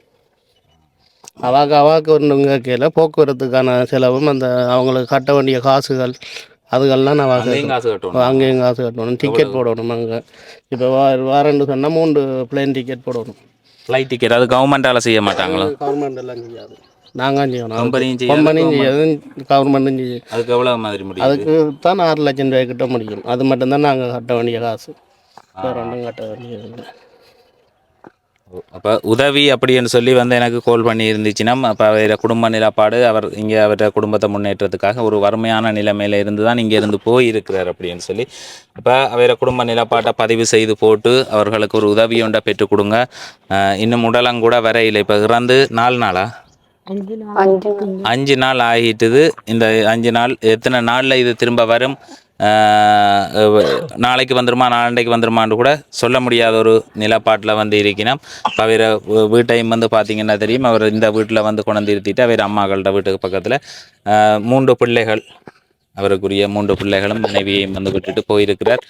[SPEAKER 5] அவாக்கு ஒன்றுங்க கீழே போக்குவரத்துக்கான செலவும் அந்த அவங்களுக்கு கட்ட வேண்டிய காசுகள் அதுகள்லாம் நான்
[SPEAKER 1] அங்கேயும்
[SPEAKER 5] காசு கட்டணும். டிக்கெட் போடணும். அங்கே இப்போ வாரண்டு சொன்னால் 3 பிளேன் டிக்கெட் போடணும்.
[SPEAKER 1] ஃப்ளைட் டிக்கெட் அது கவர்மெண்ட்டால் செய்ய மாட்டாங்களா?
[SPEAKER 5] கவர்மெண்ட் எல்லாம் செய்யாது, நாங்கள் செய்யணும்.
[SPEAKER 1] கம்பெனியும்
[SPEAKER 5] செய்யாது, கவர்மெண்ட்டும் செய்யும்.
[SPEAKER 1] அதுக்கு எவ்வளோ மாதிரி முடியும்?
[SPEAKER 5] அதுக்கு தான் 6 லட்சம் ரூபாய் கிட்ட முடியும். அது மட்டும்தான் நாங்கள் கட்ட வேண்டிய காசு, ரெண்டும் கட்ட வேண்டியது.
[SPEAKER 1] அப்போ உதவி அப்படின்னு சொல்லி வந்து எனக்கு கால் பண்ணி இருந்துச்சுன்னா அப்போ அவர குடும்ப நிலப்பாடு அவர் இங்கே அவர குடும்பத்தை முன்னேற்றத்துக்காக ஒரு வறுமையான நிலைமையில் இருந்து தான் இங்கே இருந்து போயிருக்கிறார் அப்படின்னு சொல்லி அப்போ அவர குடும்ப நிலப்பாட்டை பதிவு செய்து போட்டு அவர்களுக்கு ஒரு உதவி ஒன்றை பெற்றுக் கொடுங்க. இன்னும் உடலங்கூட வரையில் இப்போ இறந்து 4 நாளா 5 நாள் ஆகிட்டுது. இந்த 5 நாள் எத்தனை நாளில் இது திரும்ப வரும், நாளைக்கு வந்துருமா நாளைக்கு வந்துருமான்னு கூட சொல்ல முடியாத ஒரு நிலப்பாட்டில் வந்து இருக்கிறோம். அவர் வீட்டையும் வந்து பார்த்திங்கன்னா தெரியும். அவர் இந்த வீட்டில் வந்து கொண்டு நிறுத்திட்டு அவர் அம்மாக்களோட வீட்டுக்கு பக்கத்தில் 3 பிள்ளைகள், அவருக்குரிய 3 பிள்ளைகளும் மனைவியையும் வந்து விட்டுட்டு போயிருக்கிறார்.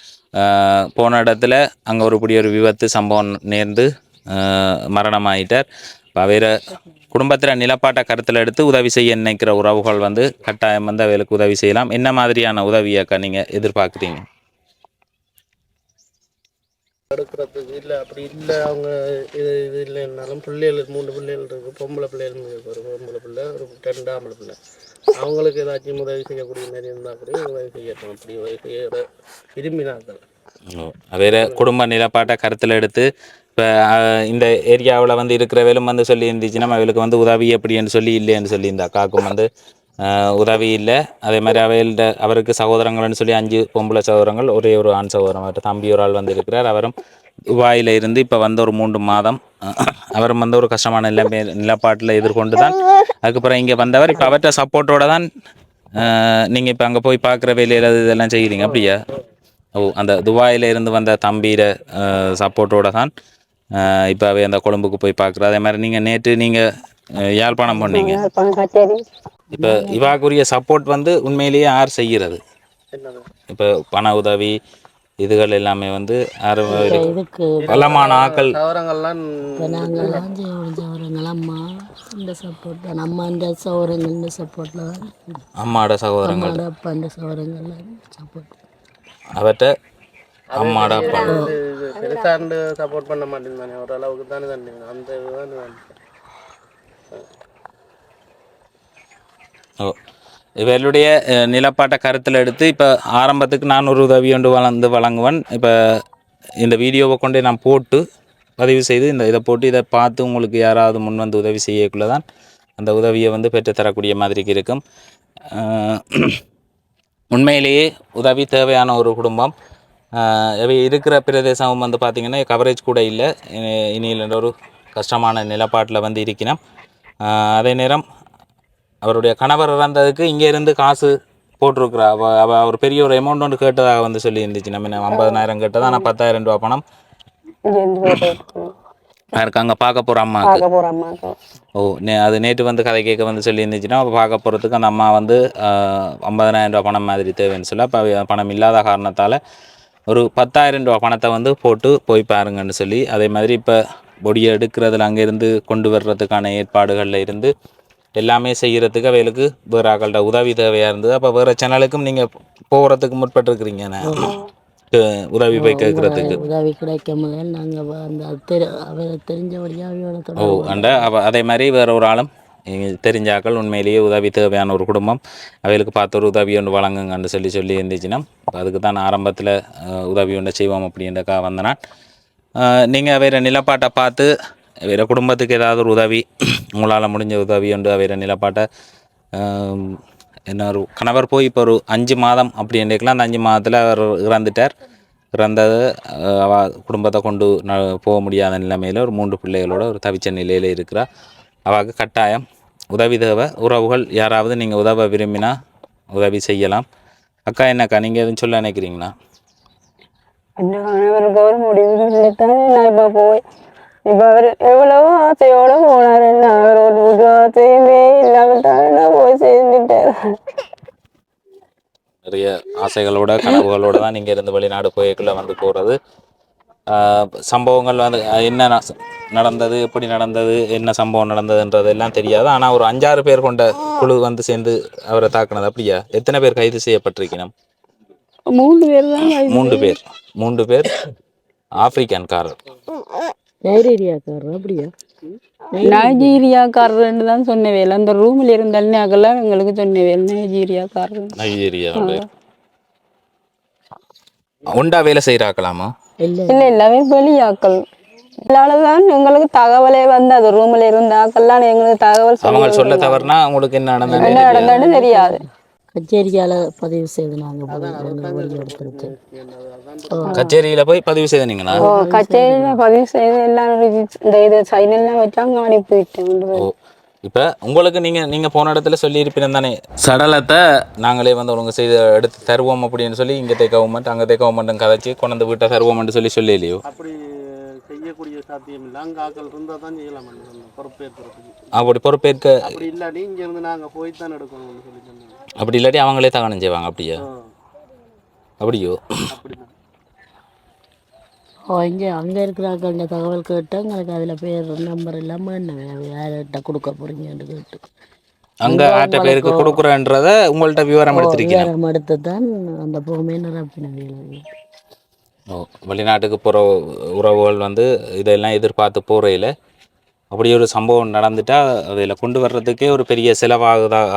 [SPEAKER 1] போன இடத்துல அங்கே ஒரு விபத்து சம்பவம் நேர்ந்து மரணமாயிட்டார். அவரை குடும்பத்தில் நிலப்பாட்டை கருத்தில் எடுத்து உதவி செய்ய நினைக்கிற உறவுகள் வந்து கட்டாயம் வந்து அவர்களுக்கு உதவி செய்யலாம். என்ன மாதிரியான உதவியாக்கா நீங்கள் எதிர்பார்க்குறீங்க?
[SPEAKER 5] எடுக்கிறதுக்கு இல்லை அப்படி இல்லை. அவங்க இது இல்லைன்னாலும் பிள்ளைகள் 3 பிள்ளைகள் இருக்குது. பொம்பளை பிள்ளைகள் ஒரு பொம்பளை பிள்ளை, ஒரு 2 ஆம்பளை பிள்ளை. அவங்களுக்கு ஏதாச்சும் உதவி செய்யக்கூடிய மாதிரி இருந்தால் கூட உதவி செய்யட்டும். அப்படி உதவி செய்ய விரும்பினார்கள்.
[SPEAKER 1] வேற குடும்ப நிலப்பாட்டை கருத்தில் எடுத்து இப்போ இந்த ஏரியாவில் வந்து இருக்கிற வேலும் வந்து சொல்லி இருந்துச்சுன்னா அவளுக்கு வந்து உதவி எப்படின்னு சொல்லி இல்லைன்னு சொல்லியிருந்தா காக்கும் வந்து உதவி இல்லை. அதே மாதிரி அவருக்கு சகோதரங்கள்னு சொல்லி 5 பொம்பளை சகோதரங்கள், ஒரே ஒரு ஆண் சகோதரம் தம்பி ஒரு ஆள் வந்து இருக்கிறார். அவரும் துபாயில் இருந்து இப்போ வந்து ஒரு 3 மாதம் அவரும் வந்து ஒரு கஷ்டமான நிலப்பாட்டில் எதிர்கொண்டு தான் அதுக்கப்புறம் இங்கே வந்தவர். இப்போ அவர்கிட்ட சப்போர்ட்டோடு தான் நீங்கள் இப்போ அங்கே போய் பார்க்குற வேலையில் இதெல்லாம் செய்கிறீங்க அப்படியா? அந்த துபாயில் இருந்து வந்த தம்பியிட சப்போர்ட்டோடு தான் இப்போ அந்த கொழும்புக்கு போய் பார்க்குறோம். அதே மாதிரி நேற்று நீங்கள் யாழ்ப்பாணம் போனீங்க. இப்போ இவாக்குரிய சப்போர்ட் வந்து உண்மையிலேயே யார் செய்கிறது? இப்போ பண உதவி இதுகள் எல்லாமே வந்து பலமான ஆக்கள்
[SPEAKER 4] சவரங்கள்லாம் அம்மா இந்த சப்போர்ட் தான். அம்மாண்ட சவரங்கள் சப்போர்ட்டில் தான்,
[SPEAKER 1] அம்மாவோட சகோதரங்கள்
[SPEAKER 4] அப்பாண்ட சவரங்கள்லாம் சப்போர்ட்.
[SPEAKER 1] அவர்கிட்ட அம்மாட அப்பா
[SPEAKER 5] பெருசாண்டு சப்போர்ட் பண்ண மாட்டேங்கிறானே, ஓரளவுக்கு தானே தண்ணீங்க அந்த இதுதான்.
[SPEAKER 1] இவர்களுடைய நிலப்பாட்டை கருத்தில் எடுத்து இப்போ ஆரம்பத்துக்கு நான் ஒரு உதவி ஒன்று வழங்குவேன். இப்போ இந்த வீடியோவை கொண்டே நான் போட்டு பதிவு செய்து இதை போட்டு இதை பார்த்து உங்களுக்கு யாராவது முன் வந்து உதவி செய்யக்குள்ளே தான் அந்த உதவியை வந்து பெற்றுத்தரக்கூடிய மாதிரிக்கு இருக்கும். உண்மையிலேயே உதவி தேவையான ஒரு குடும்பம். இருக்கிற பிரதேசம் வந்து பார்த்திங்கன்னா கவரேஜ் கூட இல்லை. இனியில் ஒரு கஷ்டமான நிலப்பாட்டில் வந்து இருக்கிறோம். அதே நேரம் அவருடைய கணவர் இறந்ததுக்கு இங்கேருந்து காசு போட்டிருக்குறா. அவள் ஒரு பெரிய ஒரு அமௌண்ட் ஒன்று கேட்டதாக வந்து சொல்லி இருந்துச்சு. நம்ம 50,000 கேட்டதான். ஆனால் 10,000 ரூபா பணம் யாருக்கு அங்கே பார்க்க போகிற அம்மாவுக்கு. அது நேற்று வந்து கதை கேட்க வந்து சொல்லி இருந்துச்சுன்னா அப்போ பார்க்க போகிறதுக்கு அந்த அம்மா வந்து 50,000 ரூபா பணம் மாதிரி தேவைன்னு சொல்லி அப்போ பணம் இல்லாத காரணத்தால் ஒரு 10,000 ரூபா பணத்தை வந்து போட்டு போய் பாருங்கன்னு சொல்லி, அதே மாதிரி இப்போ பொடியை எடுக்கிறதுல அங்கேருந்து கொண்டு வர்றதுக்கான ஏற்பாடுகளில் இருந்து எல்லாமே செய்கிறதுக்கு அவைகளுக்கு வேறு ஆக்கள்கிட்ட உதவி தேவையாக இருந்தது. அப்போ வேறு சேனலுக்கும் நீங்கள் போகிறதுக்கு முற்பட்டுருக்குறீங்கண்ணே. உதவி போய் கேட்கறதுக்கு.
[SPEAKER 4] உதவி கிடைக்க முதல் நாங்கள் அந்த அவரை தெரிஞ்சபடியாக அவரோட
[SPEAKER 1] ஓ
[SPEAKER 4] தொடர்பு
[SPEAKER 1] அண்ட அதே மாதிரி வேற ஒரு ஆளும் தெரிஞ்சாக்கள் உண்மையிலேயே உதவி தேவையான ஒரு குடும்பம் அவைகளுக்கு பார்த்து ஒரு உதவி ஒன்று வழங்குங்கன்னு சொல்லி இருந்துச்சுன்னா அதுக்கு தான் ஆரம்பத்தில் உதவி ஒன்று செய்வோம் அப்படின்றக்கா வந்தனால் நீங்கள் வேறு நிலப்பாட்டை பார்த்து வேறு குடும்பத்துக்கு ஏதாவது ஒரு உதவி உங்களால் முடிஞ்ச உதவி உண்டு வேறு நிலப்பாட்டை என்ன ஒரு கணவர் போய் இப்போ ஒரு 5 மாதம் அப்படின்னுக்கலாம். அந்த 5 மாதத்தில் அவர் இறந்துட்டார். இறந்தது அவ குடும்பத்தை கொண்டு போக முடியாத நிலைமையில் ஒரு 3 பிள்ளைகளோட ஒரு தவிச்ச நிலையில் இருக்கிறார். அவளுக்கு கட்டாயம் உதவி தேவை. உறவுகள் யாராவது நீங்கள் உதவ விரும்பினா உதவி செய்யலாம். அக்கா என்னக்கா நீங்கள் எதுவும் சொல்ல நினைக்கிறீங்களா?
[SPEAKER 2] அவருக்கு ஒரு முடிவு சொல்லித்தானே நான் இப்போ போய் இப்போ அவர் எவ்வளவோ ஆசையோடு போனார். என்ன அவர் ஒரு ஆசையுமே இல்லாமல் தானே நான் போய் சேர்ந்துட்டேன்.
[SPEAKER 1] நிறைய ஆசைகளோட கனவுகளோட தான் நீங்கள் இருந்து வெளிநாடு போய்க்குள்ளே வந்து போகிறது. சம்பவங்கள் வந்து என்ன நடந்தது, எப்படி நடந்தது, என்ன சம்பவம் நடந்ததுன்றது எல்லாம் தெரியாது. ஆனால் ஒரு 5-6 பேர் கொண்ட குழு வந்து சேர்ந்து அவரை தாக்குனது அப்படியா? எத்தனை பேர் கைது செய்யப்பட்டிருக்கணும்?
[SPEAKER 2] 3 பேர் தான்.
[SPEAKER 1] 3 பேர் ஆப்பிரிக்கன்காரர்,
[SPEAKER 4] நைஜீரியாக்காரர். அப்படியா?
[SPEAKER 2] நைஜீரியாக்காரர்னு தான் சொன்னவேல். அந்த ரூமில் இருந்தாலும் அதெல்லாம் எங்களுக்கு சொன்னவேல் நைஜீரியாக்காரர்.
[SPEAKER 1] நைஜீரியா உண்டா வேலை செய்கிறாக்கலாமா?
[SPEAKER 2] இல்லை எல்லாமே வெளியாக்கள். அதனாலதான் எங்களுக்கு தகவலே வந்து அது ரூமில் இருந்த ஆக்கள்லாம் எங்களுக்கு தகவல்
[SPEAKER 1] அவங்க சொல்ல தவறுனா உங்களுக்கு என்ன
[SPEAKER 2] நடந்தது தெரியாது.
[SPEAKER 4] கச்சேரியால் பதிவு செய்து நாங்கள் எடுத்துருச்சு.
[SPEAKER 1] கச்சேரியில் போய் பதிவு செய்தீங்களா?
[SPEAKER 2] கச்சேரியில் பதிவு செய்து எல்லாம் இந்த இது சைனெல்லாம் வச்சாங்க அனுப்பிவிட்டேன்.
[SPEAKER 1] இப்போ உங்களுக்கு நீங்கள் போன இடத்துல சொல்லியிருப்பீங்க தானே, சடலத்தை நாங்களே வந்து ஒழுங்கு செய்து எடுத்து தருவோம் அப்படின்னு சொல்லி இங்கே கவர்மெண்ட் அங்கே கவர்மெண்ட்டும் கதைச்சி கொண்டு வீட்டை தருவோம்னு சொல்லி இல்லையோ?
[SPEAKER 5] அப்படி செய்யக்கூடிய சாத்தியம் இல்லை. அங்கே ஆக்கள் இருந்தால் தான் செய்யலாம் பொறுப்பேற்கிறதுக்கு.
[SPEAKER 1] அப்படி பொறுப்பேற்க
[SPEAKER 5] அப்படி இல்லாட்டி இங்கேருந்து நாங்கள் போய் தான் எடுக்கணும்னு சொல்லி சொன்னாங்க.
[SPEAKER 1] அப்படி இல்லாட்டி அவங்களே தகனம் செய்வாங்க. அப்படியா? அப்படியோ?
[SPEAKER 5] அப்படிதான்.
[SPEAKER 4] இங்கே அங்கே இருக்கிறாங்க தகவல் கேட்டு எங்களுக்கு அதில் பேர் நம்பர் இல்லாமல் என்ன யார்கிட்ட கொடுக்க போகிறீங்கன்னு கேட்டு
[SPEAKER 1] அங்கே ஆட்ட பேருக்கு கொடுக்குறன்றத உங்கள்கிட்ட விவரம் எடுத்துருக்கீங்க.
[SPEAKER 4] விவரம் எடுத்து தான் அந்த பொறுமை நிரப்பினது.
[SPEAKER 1] வெளிநாட்டுக்கு போகிற உறவுகள் வந்து இதெல்லாம் எதிர்பார்த்து போகிறையில் அப்படி ஒரு சம்பவம் நடந்துட்டால் அதில் கொண்டு வர்றதுக்கே ஒரு பெரிய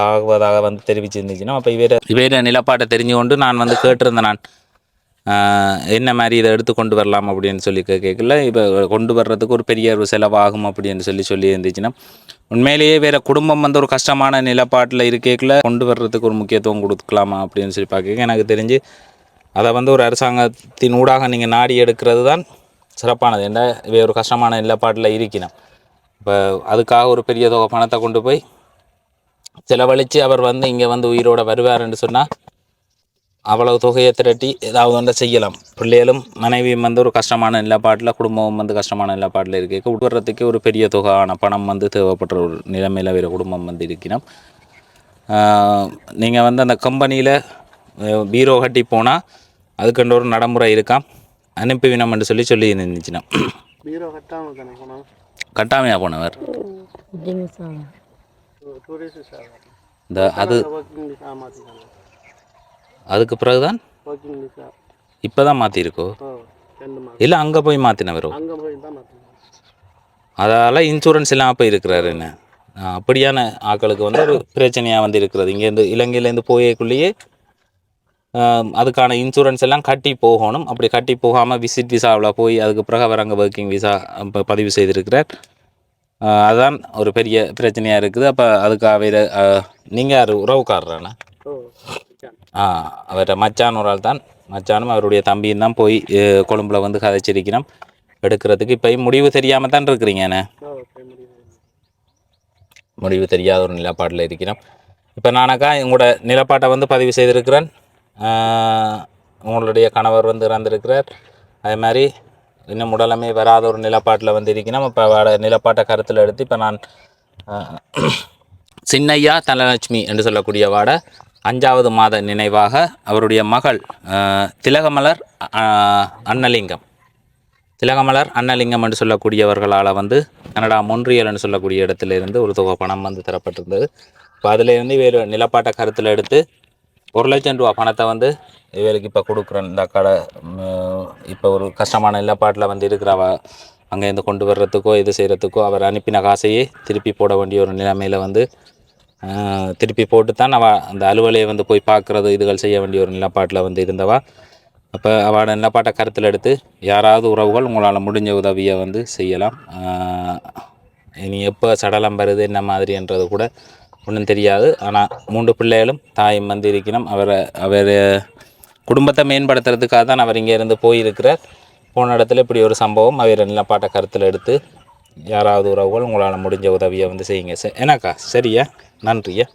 [SPEAKER 1] ஆகுவதாக வந்து தெரிவிச்சிருந்துச்சுன்னா அப்போ இவேற நிலப்பாட்டை தெரிஞ்சு கொண்டு நான் வந்து கேட்டிருந்தேன். நான் என்ன மாதிரி இதை எடுத்து கொண்டு வரலாம் அப்படின்னு சொல்லி கேட்கல. இப்போ கொண்டு வர்றதுக்கு ஒரு பெரிய ஒரு செலவாகும் அப்படின்னு சொல்லி இருந்துச்சுன்னா உண்மையிலேயே வேறு குடும்பம் வந்து ஒரு கஷ்டமான நிலப்பாட்டில் இருக்கேக்கில் கொண்டு வர்றதுக்கு ஒரு முக்கியத்துவம் கொடுக்கலாமா அப்படின்னு சொல்லி பார்க்க எனக்கு தெரிஞ்சு அதை வந்து ஒரு அரசாங்கத்தின் ஊடாக நீங்கள் நாடி எடுக்கிறது தான் சிறப்பானது. ஏன்னா இவை ஒரு கஷ்டமான நிலப்பாட்டில் இருக்கணும். இப்போ அதுக்காக ஒரு பெரிய தொகை பணத்தை கொண்டு போய் செலவழித்து அவர் வந்து இங்கே வந்து உயிரோடு வருவார்ன்னு சொன்னால் அவ்வளவு தொகையை திரட்டி ஏதாவது ஒன்றை செய்யலாம். பிள்ளைகளும் மனைவியும் வந்து ஒரு கஷ்டமான நிலப்பாட்டில், குடும்பமும் வந்து கஷ்டமான நிலப்பாட்டில் இருக்க விடுறதுக்கே ஒரு பெரிய தொகையான பணம் வந்து தேவைப்படுற ஒரு நிலைமையில் வேறு குடும்பம் வந்து இருக்கணும். நீங்கள் வந்து அந்த கம்பெனியில் பீரோ கட்டி போனால் அதுக்குன்ற ஒரு நடைமுறை இருக்காம். அனுப்பிவினம்னு சொல்லி இருந்துச்சுன்னா
[SPEAKER 5] பீரோ கட்டாமல் தானே போனோம்.
[SPEAKER 1] கட்டாமையாக போனவர் இந்த அதுக்கு பிறகுதான் இப்போ தான் மாற்றிருக்கோ இல்லை அங்கே போய் மாற்றினவரோ? அதால் இன்சூரன்ஸ் எல்லாம் போய் இருக்கிறாரு. என்ன அப்படியான ஆட்களுக்கு வந்து ஒரு பிரச்சனையாக வந்து இருக்கிறது. இங்கேருந்து இலங்கையிலேருந்து போயக்குள்ளேயே அதுக்கான இன்சூரன்ஸ் எல்லாம் கட்டி போகணும். அப்படி கட்டி போகாமல் விசிட் விசாவில் போய் அதுக்கு பிறகு அவர் அங்கே ஒர்க்கிங் விசா இப்போ பதிவு செய்திருக்கிறார். அதுதான் ஒரு பெரிய பிரச்சனையாக இருக்குது. அப்போ அதுக்காக நீங்கள் யார் உறவுக்காரரானா? அவரை மச்சான் ஒரு ஆள் தான். மச்சானும் அவருடைய தம்பியும் தான் போய் கொழும்பில் வந்து கதைச்சிருக்கணும் எடுக்கிறதுக்கு. இப்போ முடிவு தெரியாமல் தான் இருக்கிறீங்க. என்ன முடிவு தெரியாத ஒரு நிலப்பாட்டில் இருக்கிறோம். இப்போ நானாக்கா உங்களோட நிலப்பாட்டை வந்து பதிவு செய்திருக்கிறேன். உங்களுடைய கணவர் வந்து இறந்திருக்கிறார். அதே மாதிரி இன்னும் உடலமே வராத ஒரு நிலப்பாட்டில் வந்து இருக்கணும். இப்போ நிலப்பாட்டை கருத்தில் எடுத்து இப்போ நான் சின்னையா தனலட்சுமி என்று சொல்லக்கூடிய வாட 5வது மாத நினைவாக அவருடைய மகள் திலகமலர் அன்னலிங்கம் என்று சொல்லக்கூடியவர்களால் வந்து கனடா மொன்றியல் என்று சொல்லக்கூடிய இடத்துல இருந்து ஒரு தொகை பணம் வந்து தரப்பட்டிருந்தது. இப்போ அதில் வந்து வேறு நிலப்பாட்டை கருத்தில் எடுத்து 1,00,000 பணத்தை வந்து இவருக்கு இப்போ கொடுக்குறேன் இந்த கடை. இப்போ ஒரு கஷ்டமான நிலப்பாட்டில் வந்து இருக்கிறவ அங்கேருந்து கொண்டு வர்றதுக்கோ இது செய்கிறதுக்கோ அவர் அனுப்பின காசையே திருப்பி போட வேண்டிய ஒரு நிலைமையில் வந்து திருப்பி போட்டு தான் அந்த அலுவலையை வந்து போய் பார்க்குறது இதுகள் செய்ய வேண்டிய ஒரு நிலப்பாட்டில் வந்து இருந்தவா. அப்போ அவளோட நிலப்பாட்டை கருத்தில் எடுத்து யாராவது உறவுகள் உங்களால் முடிஞ்ச உதவியை வந்து செய்யலாம். இனி எப்போ சடலம் வருது என்ன மாதிரின்றது கூட ஒன்றும் தெரியாது. ஆனால் 3 பிள்ளைகளும் தாயும் வந்து இருக்கணும். அவர் குடும்பத்தை மேம்படுத்துறதுக்காக தான் அவர் இங்கே இருந்து போயிருக்கிறார். போன இடத்துல இப்படி ஒரு சம்பவம். அவர் நிலப்பாட்டை கருத்தில் எடுத்து யாராவது உறவுகள் உங்களால் முடிஞ்ச உதவியை வந்து செய்யுங்க. எனக்கா சரியா? நன்றியா.